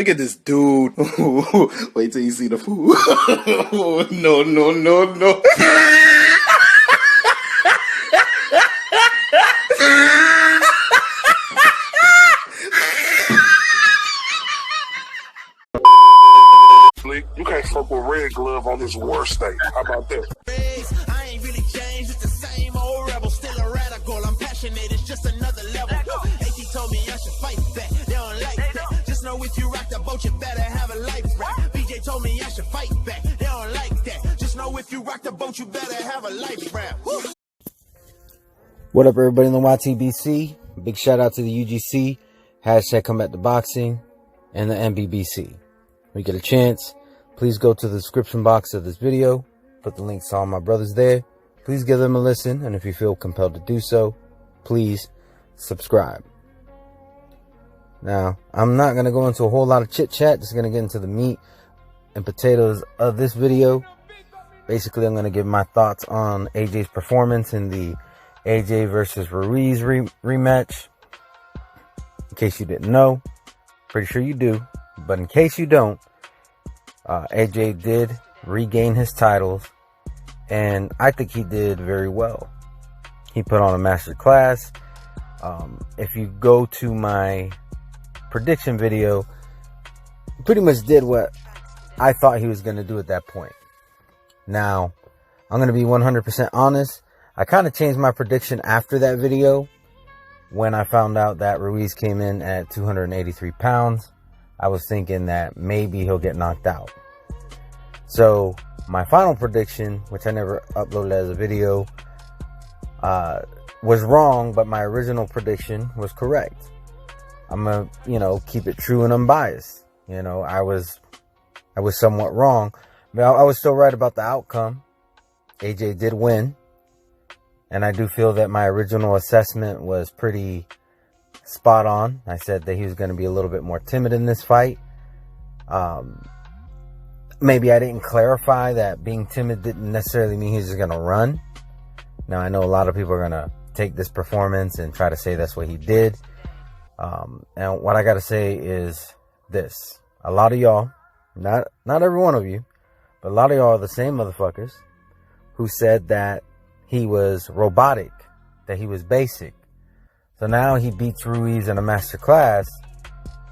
Look at this dude. Wait till you see the food. No, no, no, no. You can't fuck with Red Glove on his worst day. How about that? I ain't really changed, it's the same old rebel, still a radical. I'm passionate, it's just another level. AT told me I should fight back, they don't like that. Just know if you rock the boat, you better have a life raft. BJ told me I should fight back, they don't like that. Just know if you rock the boat, you better have a life raft. What up, everybody in the YTBC? Big shout out to the UGC, hashtag Combat the Boxing, and the NBBC. When you get a chance, please go to the description box of this video. Put the links to all my brothers there. Please give them a listen, and if you feel compelled to do so, please subscribe. Now, I'm not going to go into a whole lot of chit-chat. Just going to get into the meat and potatoes of this video. Basically, I'm going to give my thoughts on AJ's performance in the AJ versus Ruiz rematch. In case you didn't know, pretty sure you do, but in case you don't, AJ did regain his titles, and I think he did very well. He put on a master class. If you go to my prediction video, he pretty much did what I thought he was going to do at that point. Now, I'm going to be 100% honest. I kind of changed my prediction after that video when I found out that Ruiz came in at 283 pounds. I was thinking that maybe he'll get knocked out. So my final prediction, which I never uploaded as a video, was wrong, but my original prediction was correct. I'm gonna, keep it true and unbiased. I was somewhat wrong, but I was still right about the outcome. AJ did win, and I do feel that my original assessment was pretty spot on. I said that he was going to be a little bit more timid in this fight. Maybe I didn't clarify that being timid didn't necessarily mean he's just going to run. Now, I know a lot of people are going to take this performance and try to say that's what he did. And what I got to say is this. A lot of y'all, not every one of you, but a lot of y'all are the same motherfuckers who said that he was robotic, that he was basic. So now he beats Ruiz in a master class,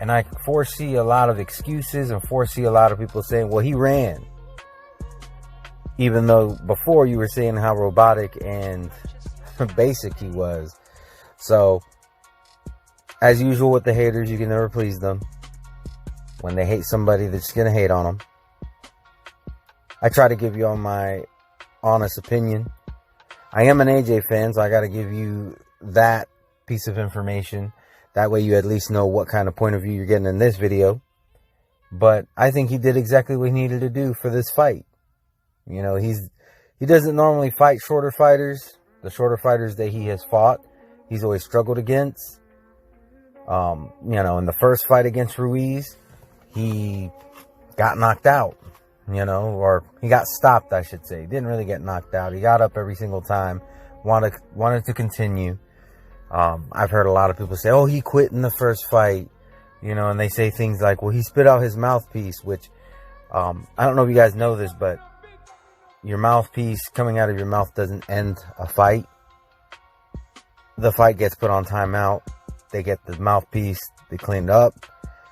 and I foresee a lot of excuses and foresee a lot of people saying, well, he ran. Even though before you were saying how robotic and basic he was. So, as usual with the haters, you can never please them. When they hate somebody, they're just going to hate on them. I try to give you all my honest opinion. I am an AJ fan, so I got to give you that piece of information. That way you at least know what kind of point of view you're getting in this video. But I think he did exactly what he needed to do for this fight. He doesn't normally fight shorter fighters. The shorter fighters that he has fought, he's always struggled against. In the first fight against Ruiz, he got knocked out, or he got stopped, I should say. He didn't really get knocked out. He got up every single time, wanted to continue. I've heard a lot of people say, oh, he quit in the first fight, and they say things like, well, he spit out his mouthpiece, which, I don't know if you guys know this, but your mouthpiece coming out of your mouth doesn't end a fight. The fight gets put on timeout. They get the mouthpiece, they clean it up,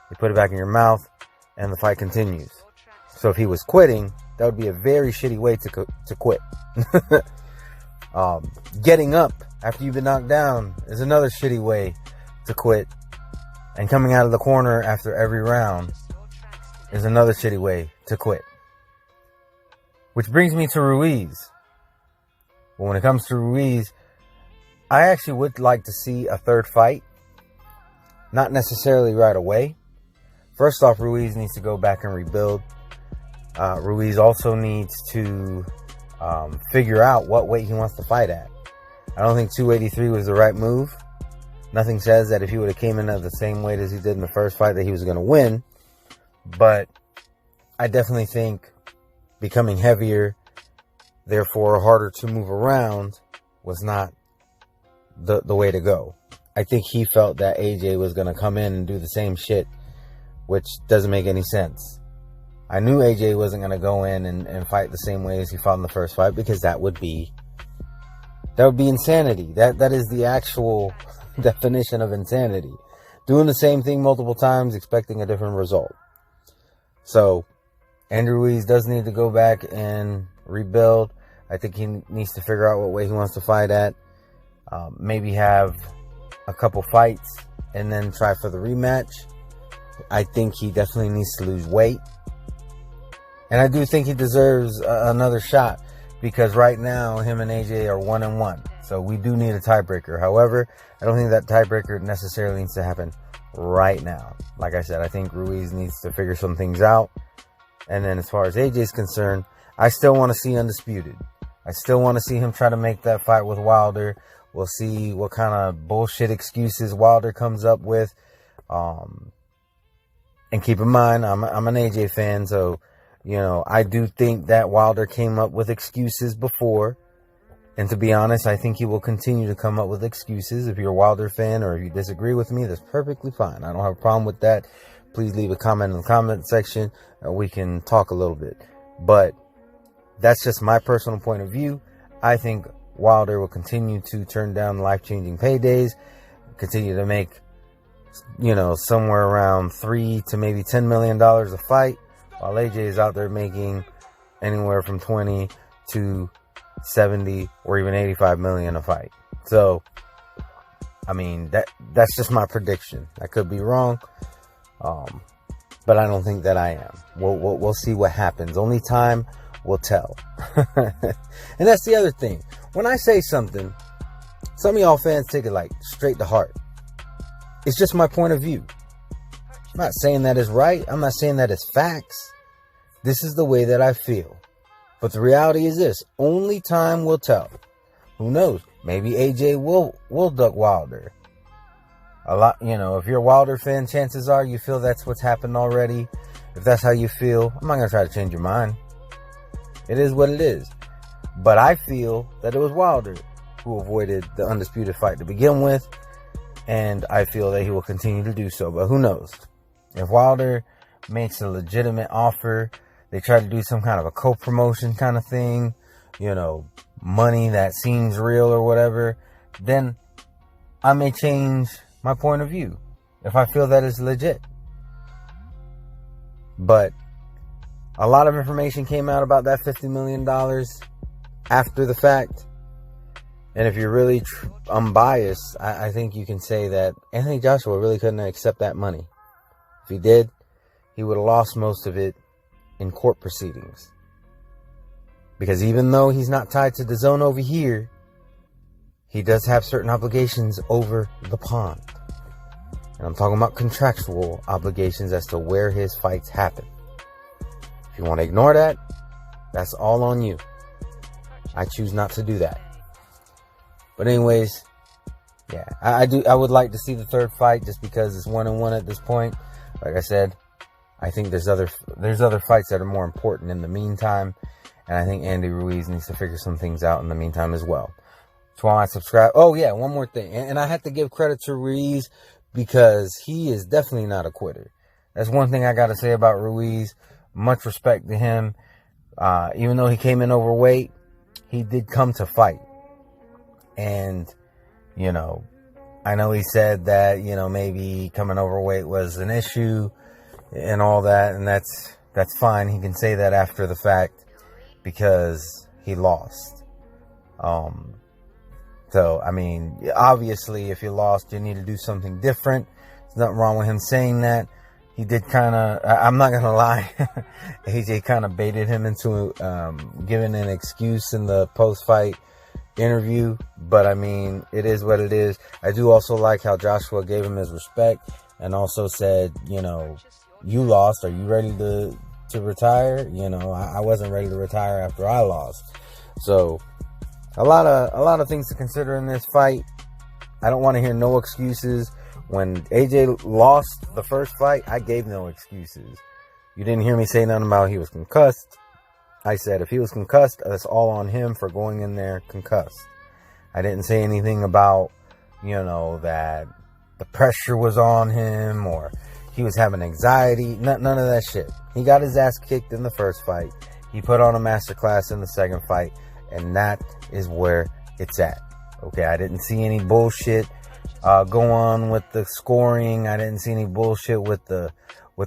they put it back in your mouth, and the fight continues. So if he was quitting, that would be a very shitty way to quit. Getting up after you've been knocked down is another shitty way to quit. And coming out of the corner after every round is another shitty way to quit. Which brings me to Ruiz. But when it comes to Ruiz, I actually would like to see a third fight. Not necessarily right away. First off, Ruiz needs to go back and rebuild. Ruiz also needs to figure out what weight he wants to fight at. I don't think 283 was the right move. Nothing says that if he would have came in at the same weight as he did in the first fight that he was going to win. But I definitely think becoming heavier, therefore harder to move around, was not the way to go. I think he felt that AJ was going to come in and do the same shit which doesn't make any sense. I knew AJ wasn't going to go in and fight the same way as he fought in the first fight, because that would be insanity. That is the actual definition of insanity. Doing the same thing multiple times, expecting a different result. So, Andrew Ruiz does need to go back and rebuild. I think he needs to figure out what way he wants to fight at. Maybe have a couple fights and then try for the rematch. I think he definitely needs to lose weight. And I do think he deserves another shot, because right now him and AJ are 1-1. So we do need a tiebreaker. However, I don't think that tiebreaker necessarily needs to happen right now. Like I said, I think Ruiz needs to figure some things out. And then as far as AJ is concerned, I still want to see Undisputed. I still want to see him try to make that fight with Wilder. We'll see what kind of bullshit excuses Wilder comes up with. And keep in mind, I'm an AJ fan, so, you know, I do think that Wilder came up with excuses before. And to be honest, I think he will continue to come up with excuses. If you're a Wilder fan or if you disagree with me, that's perfectly fine. I don't have a problem with that. Please leave a comment in the comment section and we can talk a little bit. But that's just my personal point of view. I think Wilder will continue to turn down life-changing paydays, continue to make, you know, somewhere around $3 to maybe $10 million a fight, while AJ is out there making anywhere from 20 to 70 or even 85 million a fight. So, I mean, that's just my prediction. I could be wrong, but I don't think that I am. We'll see what happens. Only time will tell. And that's the other thing. When I say something, some of y'all fans take it like straight to heart. It's just my point of view. I'm not saying that is right. I'm not saying that is facts. This is the way that I feel. But the reality is this: only time will tell. Who knows? Maybe AJ will duck Wilder. A lot, you know, if you're a Wilder fan, chances are you feel that's what's happened already. If that's how you feel, I'm not going to try to change your mind. It is what it is. But I feel that it was Wilder who avoided the Undisputed fight to begin with. And I feel that he will continue to do so. But who knows? If Wilder makes a legitimate offer, they try to do some kind of a co-promotion kind of thing, you know, money that seems real or whatever, then I may change my point of view if I feel that is legit. But a lot of information came out about that $50 million after the fact. And if you're really unbiased, I think you can say that Anthony Joshua really couldn't accept that money. If he did, he would have lost most of it in court proceedings. Because even though he's not tied to the zone over here, he does have certain obligations over the pond. And I'm talking about contractual obligations as to where his fights happen. If you want to ignore that, that's all on you. I choose not to do that. But anyways, yeah, I would like to see the third fight just because it's 1-1 at this point. Like I said, I think there's other fights that are more important in the meantime. And I think Andy Ruiz needs to figure some things out in the meantime as well. So why not subscribe? Oh yeah, one more thing. And I have to give credit to Ruiz because he is definitely not a quitter. That's one thing I got to say about Ruiz. Much respect to him. Even though he came in overweight, he did come to fight. And, you know, I know he said that, you know, maybe coming overweight was an issue and all that. And that's fine. He can say that after the fact because he lost. So, I mean, obviously, if you lost, you need to do something different. There's nothing wrong with him saying that. He did kind of, I'm not going to lie, AJ kind of baited him into giving an excuse in the post-fight interview. But, I mean, it is what it is. I do also like how Joshua gave him his respect and also said, you know, you lost. Are you ready to retire? You know, I wasn't ready to retire after I lost. So, a lot of things to consider in this fight. I don't want to hear no excuses. When AJ lost the first fight, I gave no excuses. You didn't hear me say nothing about he was concussed. I said if he was concussed, that's all on him for going in there concussed. I didn't say anything about, you know, that the pressure was on him or, he was having anxiety. None of that shit. He got his ass kicked in the first fight. He put on a masterclass in the second fight. And that is where it's at. Okay, I didn't see any bullshit go on with the scoring. I didn't see any bullshit with the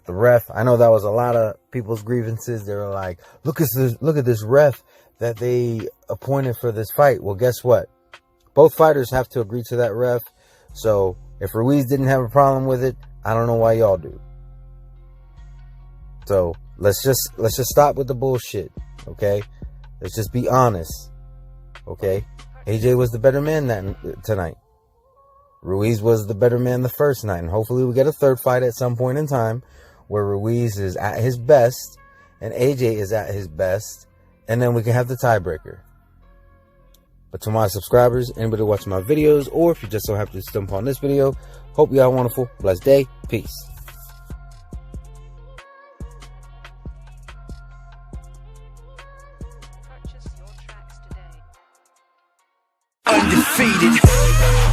ref. I know that was a lot of people's grievances. They were like, look at this ref that they appointed for this fight. Well, guess what? Both fighters have to agree to that ref. So if Ruiz didn't have a problem with it, I don't know why y'all do. So let's just stop with the bullshit. Okay, let's just be honest. Okay, AJ was the better man tonight. Ruiz was the better man the first night, and hopefully we get a third fight at some point in time where Ruiz is at his best and AJ is at his best, and then we can have the tiebreaker. But to my subscribers, anybody watching my videos, or if you just so happen to stumble on this video, hope you have a wonderful, blessed day. Peace. Undefeated.